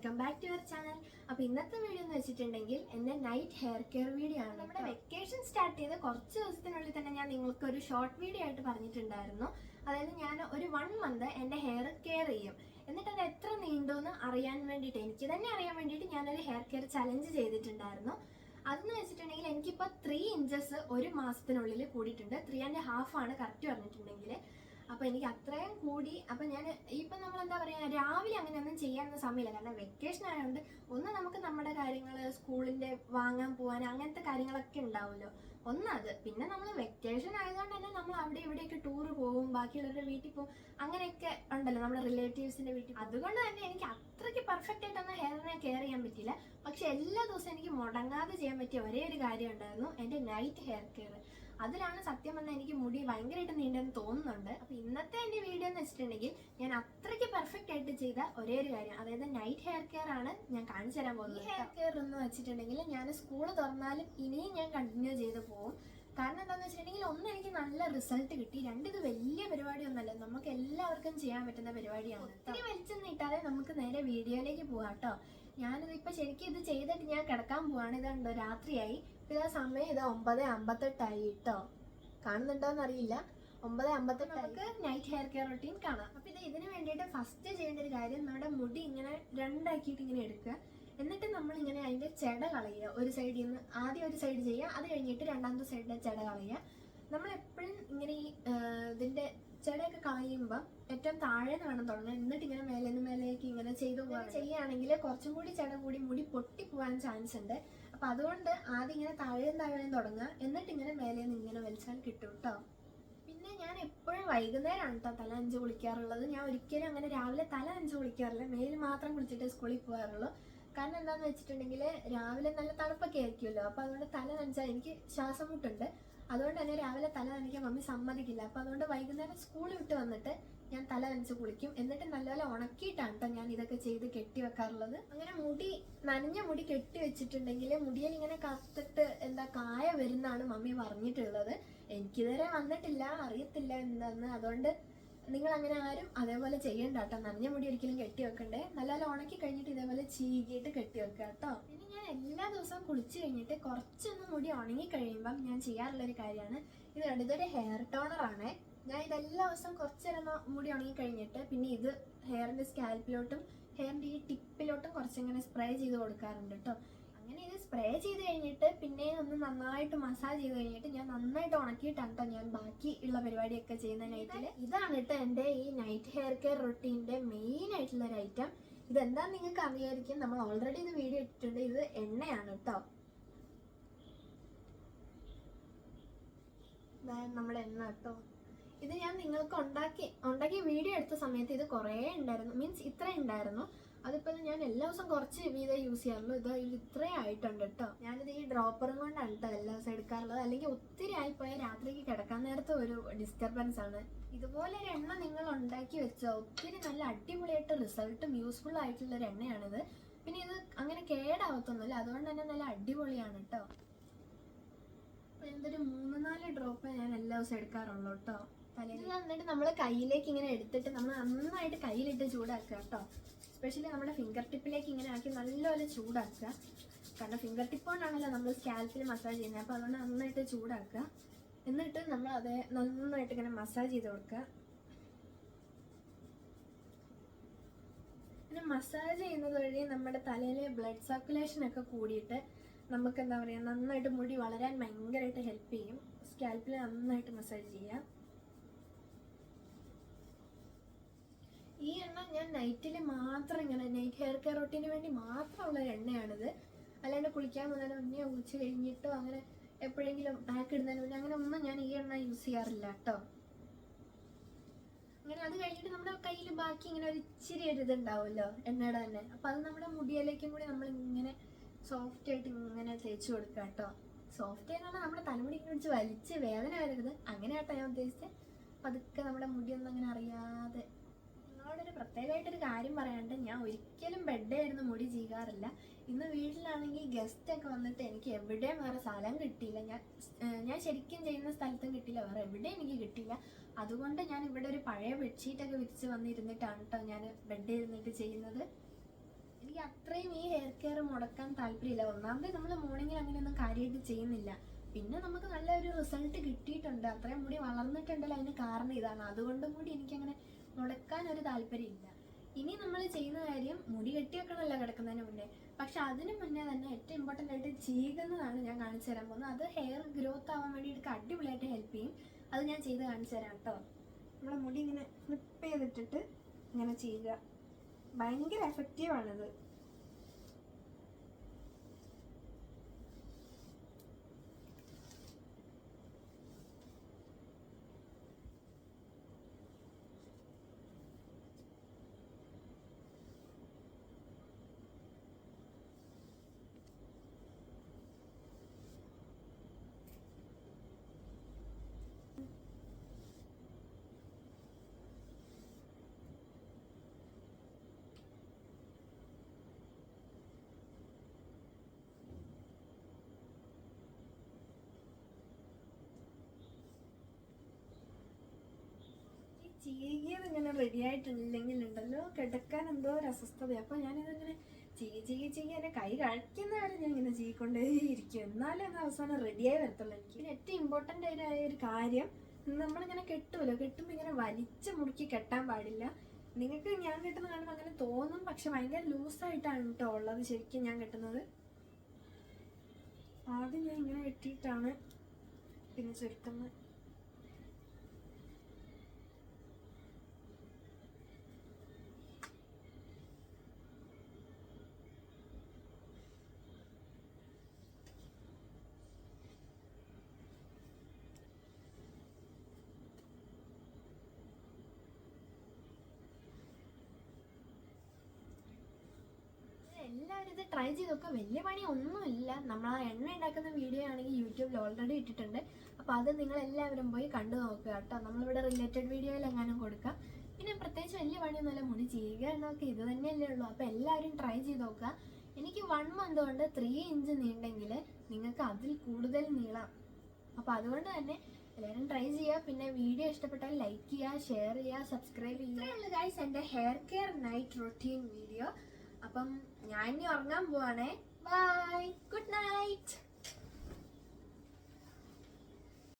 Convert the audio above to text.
Welcome back to your channel. അപ്പോൾ ഇന്നത്തെ video എന്ന് വെച്ചിട്ടുണ്ടെങ്കിൽ എൻ്റെ നൈറ്റ് ഹെയർ കെയർ വീഡിയോ ആണ്. നമ്മുടെ വെക്കേഷൻ സ്റ്റാർട്ട് ചെയ്ത് കുറച്ച് ദിവസത്തിനുള്ളിൽ തന്നെ ഞാൻ നിങ്ങൾക്ക് ഒരു ഷോർട്ട് വീഡിയോ ആയിട്ട് പറഞ്ഞിട്ടുണ്ടായിരുന്നു. അതായത് ഞാൻ ഒരു 1 മന്ത് എൻ്റെ ഹെയർ കെയർ ചെയ്യും, എന്നിട്ട് അത് എത്ര നീണ്ടുമെന്ന് അറിയാൻ വേണ്ടിയിട്ട്, എനിക്ക് തന്നെ അറിയാൻ വേണ്ടിയിട്ട് ഞാനൊരു ഹെയർ കെയർ ചലഞ്ച് ചെയ്തിട്ടുണ്ടായിരുന്നു. അതെന്ന് വെച്ചിട്ടുണ്ടെങ്കിൽ എനിക്കിപ്പോൾ 3 ഇഞ്ചസ് ഒരു മാസത്തിനുള്ളിൽ കൂടിയിട്ടുണ്ട്. 3.5 ആണ് കറക്റ്റ് പറഞ്ഞിട്ടുണ്ടെങ്കിൽ. അപ്പോൾ എനിക്ക് അത്രയും കൂടി. അപ്പം ഞാൻ ഇപ്പം നമ്മളെന്താ പറയുക, രാവിലെ അങ്ങനെയൊന്നും ചെയ്യാനൊന്നും സമയമില്ല. കാരണം വെക്കേഷൻ ആയതുകൊണ്ട് നമുക്ക് നമ്മുടെ കാര്യങ്ങൾ, സ്കൂളിൻ്റെ വാങ്ങാൻ പോകാൻ അങ്ങനത്തെ കാര്യങ്ങളൊക്കെ ഉണ്ടാവുമല്ലോ. ഒന്നത് പിന്നെ നമ്മൾ വെക്കേഷൻ ആയതുകൊണ്ട് തന്നെ നമ്മൾ അവിടെ ഇവിടെയൊക്കെ ടൂറ് പോകും, ബാക്കിയുള്ളവരുടെ വീട്ടിൽ പോകും, അങ്ങനെയൊക്കെ ഉണ്ടല്ലോ, നമ്മുടെ റിലേറ്റീവ്സിൻ്റെ വീട്ടിൽ. അതുകൊണ്ട് തന്നെ എനിക്ക് അത്രയ്ക്ക് പെർഫെക്റ്റ് ആയിട്ടൊന്നും ഹെയറിനെ കെയർ ചെയ്യാൻ പറ്റില്ല. പക്ഷെ എല്ലാ ദിവസവും എനിക്ക് മുടങ്ങാതെ ചെയ്യാൻ പറ്റിയ ഒരേ ഒരു കാര്യം ഉണ്ടായിരുന്നു, എൻ്റെ നൈറ്റ് ഹെയർ കെയർ. അതിലാണ് സത്യം പറഞ്ഞാൽ എനിക്ക് മുടി ഭയങ്കരമായിട്ട് നീണ്ടെന്ന് തോന്നുന്നുണ്ട്. അപ്പോൾ ഇന്നത്തെ എൻ്റെ വീഡിയോ എന്ന് വെച്ചിട്ടുണ്ടെങ്കിൽ ഞാൻ അത്രയ്ക്ക് പെർഫെക്റ്റ് ആയിട്ട് ചെയ്ത ഒരേ ഒരു കാര്യം, അതായത് നൈറ്റ് ഹെയർ കെയർ ആണ് ഞാൻ കാണിച്ചു തരാൻ പോകുന്നത്. ഹെയർ കെയർ എന്ന് വെച്ചിട്ടുണ്ടെങ്കിൽ ഞാൻ സ്കൂൾ തുറന്നാലും ഇനിയും ഞാൻ കണ്ടിന്യൂ ചെയ്ത് പോകും. കാരണം എന്താണെന്ന് വെച്ചിട്ടുണ്ടെങ്കിൽ എനിക്ക് നല്ല റിസൾട്ട് കിട്ടി. ഇത് വലിയ പരിപാടിയൊന്നുമല്ല, നമുക്ക് എല്ലാവർക്കും ചെയ്യാൻ പറ്റുന്ന പരിപാടിയാണ്. ഒത്തിരി വലിച്ചൊന്നും ഇട്ടാതെ നമുക്ക് നേരെ വീഡിയോയിലേക്ക് പോകാം കേട്ടോ. ഞാനിതിപ്പോൾ ശരിക്കും ഇത് ചെയ്തിട്ട് ഞാൻ കിടക്കാൻ പോവാണ്. ഇതുണ്ടോ, രാത്രിയായി. ഇതാ സമയം 9:58 കേട്ടോ. കാണുന്നുണ്ടോന്ന് അറിയില്ല. 9:58 നമുക്ക് നൈറ്റ് ഹെയർ കെയർ റൊട്ടീൻ കാണാം. അപ്പോൾ ഇതിന് വേണ്ടിയിട്ട് ഫസ്റ്റ് ചെയ്യേണ്ട ഒരു കാര്യം, നമ്മുടെ മുടി ഇങ്ങനെ രണ്ടാക്കിയിട്ട് ഇങ്ങനെ എടുക്കുക. എന്നിട്ട് നമ്മളിങ്ങനെ അതിൻ്റെ ചെട കളയുക. ഒരു സൈഡിൽ നിന്ന് ആദ്യം ഒരു സൈഡ് ചെയ്യുക, അത് കഴിഞ്ഞിട്ട് രണ്ടാമത്തെ സൈഡിലെ ചെട കളയുക. നമ്മളെപ്പോഴും ഇങ്ങനെ ഈ ഇതിൻ്റെ ചെടയൊക്കെ കളയുമ്പോൾ ഏറ്റവും താഴെ വേണം തുടങ്ങാൻ. എന്നിട്ട് ഇങ്ങനെ മേലേക്ക് ഇങ്ങനെ ചെയ്യുകയാണെങ്കിൽ കുറച്ചും കൂടി ചെട കൂടി മുടി പൊട്ടിപ്പോവാൻ ചാൻസ് ഉണ്ട്. അപ്പം അതുകൊണ്ട് ആദ്യം ഇങ്ങനെ താഴെയും തുടങ്ങുക, എന്നിട്ട് ഇങ്ങനെ മേലേന്ന് ഇങ്ങനെ വലിച്ചാൽ കിട്ടും കേട്ടോ. പിന്നെ ഞാൻ എപ്പോഴും വൈകുന്നേരമാണ് കേട്ടോ തല നനച്ച് കുളിക്കാറുള്ളത്. ഞാൻ ഒരിക്കലും അങ്ങനെ രാവിലെ തല നനച്ച് കുളിക്കാറില്ല, മേല് മാത്രം കുളിച്ചിട്ട് സ്കൂളിൽ പോകാറുള്ളൂ. കാരണം എന്താണെന്ന് വെച്ചിട്ടുണ്ടെങ്കിൽ രാവിലെ നല്ല തണുപ്പൊക്കെ ആയിരിക്കുമല്ലോ. അപ്പോൾ അതുകൊണ്ട് തല നനച്ചാൽ എനിക്ക് ശ്വാസം മുട്ടുണ്ട്. അതുകൊണ്ട് തന്നെ രാവിലെ തല നനയ്ക്കാൻ മമ്മി സമ്മതിക്കില്ല. അപ്പോൾ അതുകൊണ്ട് വൈകുന്നേരം സ്കൂളിൽ വിട്ട് വന്നിട്ട് ഞാൻ തല നനച്ച് കുളിക്കും. എന്നിട്ട് നല്ലപോലെ ഉണക്കിയിട്ടാണ് കേട്ടോ ഞാൻ ഇതൊക്കെ ചെയ്ത് കെട്ടി വെക്കാറുള്ളത്. അങ്ങനെ നനഞ്ഞ മുടി കെട്ടി വെച്ചിട്ടുണ്ടെങ്കിൽ മുടിയിൽ ഇങ്ങനെ കത്തിട്ട് കായ വരുന്നാണ് മമ്മി പറഞ്ഞിട്ടുള്ളത്. എനിക്കിതുവരെ വന്നിട്ടില്ല, അറിയത്തില്ല എന്താന്ന്. അതുകൊണ്ട് നിങ്ങൾ അങ്ങനെ ആരും അതേപോലെ ചെയ്യണ്ട കേട്ടോ. നനഞ്ഞ മുടി ഒരിക്കലും കെട്ടി വെക്കണ്ടേ. നല്ലപോലെ ഉണക്കി കഴിഞ്ഞിട്ട് ഇതേപോലെ ചീകിയിട്ട് കെട്ടി വെക്കുക കേട്ടോ. പിന്നെ ഞാൻ എല്ലാ ദിവസവും കുളിച്ച് കഴിഞ്ഞിട്ട് കുറച്ചൊന്ന് മുടി ഉണങ്ങി കഴിയുമ്പം ഞാൻ ചെയ്യാറുള്ളൊരു കാര്യമാണ് ഇതൊരു ഹെയർ ടോണർ ആണ്. ഞാൻ ഇതെല്ലാ ദിവസവും കുറച്ച് നേരം മുടി ഉണങ്ങി കഴിഞ്ഞിട്ട് പിന്നെ ഇത് ഹെയറിൻ്റെ സ്കാൽപ്പിലോട്ടും ഹെയറിൻ്റെ ഈ ടിപ്പിലോട്ടും കുറച്ചിങ്ങനെ സ്പ്രേ ചെയ്ത് കൊടുക്കാറുണ്ട് കേട്ടോ. അങ്ങനെ ഇത് സ്പ്രേ ചെയ്ത് കഴിഞ്ഞിട്ട് പിന്നെ ഒന്ന് നന്നായിട്ട് മസാജ് ചെയ്ത് കഴിഞ്ഞിട്ട് ഞാൻ നന്നായിട്ട് ഉണക്കിയിട്ടാണ് കേട്ടോ ഞാൻ ബാക്കി ഉള്ള പരിപാടിയൊക്കെ ചെയ്യുന്ന നൈറ്റിൽ. ഇതാണ് കേട്ടോ എൻ്റെ ഈ നൈറ്റ് ഹെയർ കെയർ റൊട്ടീൻ്റെ മെയിൻ ആയിട്ടുള്ള ഒരു ഐറ്റം. ഇതെന്താണെന്ന് നിങ്ങൾക്ക് അറിയായിരിക്കും, നമ്മൾ ഓൾറെഡി ഇത് വീഡിയോ ഇട്ടിട്ടുണ്ട്. ഇത് എണ്ണയാണ് കേട്ടോ, നമ്മുടെ എണ്ണ കേട്ടോ. ഇത് ഞാൻ നിങ്ങൾക്ക് ഉണ്ടാക്കി വീഡിയോ എടുത്ത സമയത്ത് ഇത് കുറേ ഉണ്ടായിരുന്നു, മീൻസ് ഇത്ര ഉണ്ടായിരുന്നു. അതിപ്പോൾ ഞാൻ എല്ലാ ദിവസവും കുറച്ച് വീതം യൂസ് ചെയ്യാറുള്ളൂ. ഇത് ഇത്രയും ആയിട്ടുണ്ട് കേട്ടോ. ഞാനിത് ഈ ഡ്രോപ്പറും കൊണ്ടാണ് കേട്ടോ എല്ലാ ദിവസവും എടുക്കാറുള്ളത്. അല്ലെങ്കിൽ ഒത്തിരി ആയിപ്പോയാൽ രാത്രിക്ക് കിടക്കാൻ നേരത്തെ ഒരു ഡിസ്റ്റർബൻസ് ആണ്. ഇതുപോലെ ഒരു എണ്ണ നിങ്ങൾ ഉണ്ടാക്കി വെച്ചാൽ ഒത്തിരി നല്ല അടിപൊളിയായിട്ട് റിസൾട്ടും യൂസ്ഫുൾ ആയിട്ടുള്ളൊരു എണ്ണയാണിത്. പിന്നെ ഇത് അങ്ങനെ കേടാവത്തൊന്നുമില്ല, അതുകൊണ്ട് തന്നെ നല്ല അടിപൊളിയാണ് കേട്ടോ. എന്തൊരു 3-4 ഡ്രോപ്പ് ഞാൻ എല്ലാ ദിവസവും എടുക്കാറുള്ളൂ കേട്ടോ തലയിൽ. എന്നിട്ട് നമ്മൾ കയ്യിലേക്ക് ഇങ്ങനെ എടുത്തിട്ട് നമ്മൾ നന്നായിട്ട് കയ്യിലിട്ട് ചൂടാക്കുക കേട്ടോ. എസ്പെഷ്യലി നമ്മുടെ ഫിംഗർ ടിപ്പിലേക്ക് ഇങ്ങനെ ആക്കി നല്ലപോലെ ചൂടാക്കുക. കാരണം ഫിംഗർ ടിപ്പ് കൊണ്ടാണല്ലോ നമ്മൾ സ്കാൽപ്പിൽ മസാജ് ചെയ്യുന്നത്. അപ്പോൾ അതുകൊണ്ട് നന്നായിട്ട് ചൂടാക്കുക. എന്നിട്ട് നമ്മൾ അത് നന്നായിട്ട് ഇങ്ങനെ മസാജ് ചെയ്ത് കൊടുക്കുക. പിന്നെ മസാജ് ചെയ്യുന്നത് വഴി നമ്മുടെ തലയിലെ ബ്ലഡ് സർക്കുലേഷൻ ഒക്കെ കൂടിയിട്ട് നമുക്ക് എന്താ പറയുക, നന്നായിട്ട് മുടി വളരാൻ ഭയങ്കരമായിട്ട് ഹെൽപ്പ് ചെയ്യും. സ്കാൽപ്പിൽ നന്നായിട്ട് മസാജ് ചെയ്യുക. ഈ എണ്ണ ഞാൻ നൈറ്റിൽ മാത്രം ഇങ്ങനെ നൈറ്റ് ഹെയർ കെയർ റൊട്ടീന് വേണ്ടി മാത്രമുള്ള ഒരു എണ്ണയാണിത്. അല്ലാണ്ട് കുളിക്കാൻ പോകുന്നതിന് മുന്നേ കുളിച്ച് കഴിഞ്ഞിട്ടോ അങ്ങനെ എപ്പോഴെങ്കിലും പാക്ക് ഇടുന്നതിന് മുന്നേ അങ്ങനെ ഒന്നും ഞാൻ ഈ എണ്ണ യൂസ് ചെയ്യാറില്ല കേട്ടോ. അങ്ങനെ അത് കഴിഞ്ഞിട്ട് നമ്മുടെ കയ്യിൽ ബാക്കി ഇങ്ങനെ ഒരു ഇച്ചിരി ഒരു ഇതുണ്ടാവുമല്ലോ എണ്ണയുടെ തന്നെ. അപ്പം അത് നമ്മുടെ മുടിയിലേക്കും കൂടി നമ്മൾ ഇങ്ങനെ സോഫ്റ്റ് ആയിട്ട് ഇങ്ങനെ തേച്ച് കൊടുക്കുക കേട്ടോ. സോഫ്റ്റ് ആയെന്ന് പറഞ്ഞാൽ നമ്മുടെ തലമുടി ഇങ്ങനെ പിടിച്ച് വലിച്ച് വേദന വരരുത്, അങ്ങനെ കേട്ടോ ഞാൻ ഉദ്ദേശിച്ചത്. പതുക്കെ നമ്മുടെ മുടിയൊന്നും അങ്ങനെ അറിയാതെ. നിങ്ങളോടൊരു പ്രത്യേകമായിട്ടൊരു കാര്യം പറയാണ്ട്, ഞാൻ ഒരിക്കലും ബെഡായിരുന്നു മുടി ചെയ്യാറില്ല. ഇന്ന് വീട്ടിലാണെങ്കിൽ ഗസ്റ്റൊക്കെ വന്നിട്ട് എനിക്ക് എവിടെയും വേറെ സ്ഥലം കിട്ടിയില്ല. ഞാൻ ശരിക്കും ചെയ്യുന്ന സ്ഥലത്തും കിട്ടിയില്ല, വേറെ എവിടെയും എനിക്ക് കിട്ടിയില്ല. അതുകൊണ്ട് ഞാൻ ഇവിടെ ഒരു പഴയ ബെഡ്ഷീറ്റൊക്കെ വിരിച്ച് വന്നിരുന്നിട്ടാണ് കേട്ടോ ഞാൻ ബെഡ് ഇരുന്നിട്ട് ചെയ്യുന്നത്. എനിക്ക് അത്രയും ഈ ഹെയർ കെയർ മുടക്കാൻ താല്പര്യമില്ല. ഒന്നാമത് നമ്മൾ മോർണിംഗിൽ അങ്ങനെയൊന്നും കാര്യമായിട്ട് ചെയ്യുന്നില്ല. പിന്നെ നമുക്ക് നല്ലൊരു റിസൾട്ട് കിട്ടിയിട്ടുണ്ട്, അത്രയും മുടി വളർന്നിട്ടുണ്ടല്ലോ, അതിന് കാരണം ഇതാണ്. അതുകൊണ്ടും കൂടി എനിക്കങ്ങനെ മുടക്കാൻ ഒരു താല്പര്യമില്ല. ഇനി നമ്മൾ ചെയ്യുന്ന കാര്യം മുടി കെട്ടി വെക്കണമല്ലോ കിടക്കുന്നതിന് മുന്നേ. പക്ഷെ അതിന് മുന്നേ തന്നെ ഏറ്റവും ഇമ്പോർട്ടൻ്റ് ആയിട്ട് ചീകുന്നതാണ് ഞാൻ കാണിച്ചു തരാൻ പോകുന്നത്. അത് ഹെയർ ഗ്രോത്ത് ആവാൻ വേണ്ടിയിട്ട് അടിപൊളിയായിട്ട് ഹെൽപ്പ് ചെയ്യും. അത് ഞാൻ ചെയ്ത് കാണിച്ചു തരാം കേട്ടോ. നമ്മളെ മുടി ഇങ്ങനെ ഫ്ലിപ്പ് ചെയ്തിട്ടിട്ട് ഇങ്ങനെ ചെയ്യുക, ഭയങ്കര എഫക്റ്റീവാണിത്. ചീകിയത് ഇങ്ങനെ റെഡി ആയിട്ടില്ലെങ്കിൽ ഉണ്ടല്ലോ കിടക്കാൻ എന്തോ ഒരു അസ്വസ്ഥത. അപ്പോൾ ഞാനിതിങ്ങനെ ചീകി എൻ്റെ കൈ കഴിക്കുന്നവരെ ഞാൻ ഇങ്ങനെ ചീകൊണ്ടേ ഇരിക്കും, എന്നാലേ അത് അവസാനം റെഡിയായി വരത്തുള്ളൂ. എനിക്ക് ഏറ്റവും ഇമ്പോർട്ടൻ്റ് ആയ ഒരു കാര്യം, നമ്മളിങ്ങനെ കെട്ടുമല്ലോ, കെട്ടുമ്പോൾ ഇങ്ങനെ വലിച്ച് മുറുക്കി കെട്ടാൻ പാടില്ല. നിങ്ങൾക്ക് ഞാൻ കെട്ടുന്ന കാണുമ്പോൾ അങ്ങനെ തോന്നും, പക്ഷെ ഭയങ്കര ലൂസായിട്ടാണ് കേട്ടോ ഉള്ളത് ശരിക്കും ഞാൻ കെട്ടുന്നത്. ആദ്യം ഞാൻ ഇങ്ങനെ കെട്ടിയിട്ടാണ് പിന്നെ ചുരുക്കുന്നത്. എല്ലാവരും ഇത് ട്രൈ ചെയ്ത് നോക്കുക, വലിയ പണി ഒന്നുമില്ല. നമ്മൾ ആ എണ്ണ ഉണ്ടാക്കുന്ന വീഡിയോ ആണെങ്കിൽ യൂട്യൂബിൽ ഓൾറെഡി ഇട്ടിട്ടുണ്ട്, അപ്പോൾ അത് നിങ്ങൾ എല്ലാവരും പോയി കണ്ടു നോക്കുക കേട്ടോ. നമ്മളിവിടെ റിലേറ്റഡ് വീഡിയോയിൽ എങ്ങാനും കൊടുക്കാം. പിന്നെ പ്രത്യേകിച്ച് വലിയ പണിയൊന്നുമില്ല, മുടി ചെയ്യുക എന്നൊക്കെ ഇത് തന്നെയല്ലേ ഉള്ളൂ. അപ്പോൾ എല്ലാവരും ട്രൈ ചെയ്ത് നോക്കുക. എനിക്ക് 1 മന്ത് കൊണ്ട് 3 ഇഞ്ച് നീണ്ടെങ്കിൽ നിങ്ങൾക്ക് അതിൽ കൂടുതൽ നീളാം. അപ്പോൾ അതുകൊണ്ട് തന്നെ എല്ലാവരും ട്രൈ ചെയ്യുക. പിന്നെ വീഡിയോ ഇഷ്ടപ്പെട്ടാൽ ലൈക്ക് ചെയ്യുക, ഷെയർ ചെയ്യുക, സബ്സ്ക്രൈബ് ചെയ്യുക. ഇത്രയുള്ള ഗൈസ് എൻ്റെ hair care night routine video. അപ്പം ഞാൻ ഇനി ഉറങ്ങാൻ പോവാണേ. Bye, good night.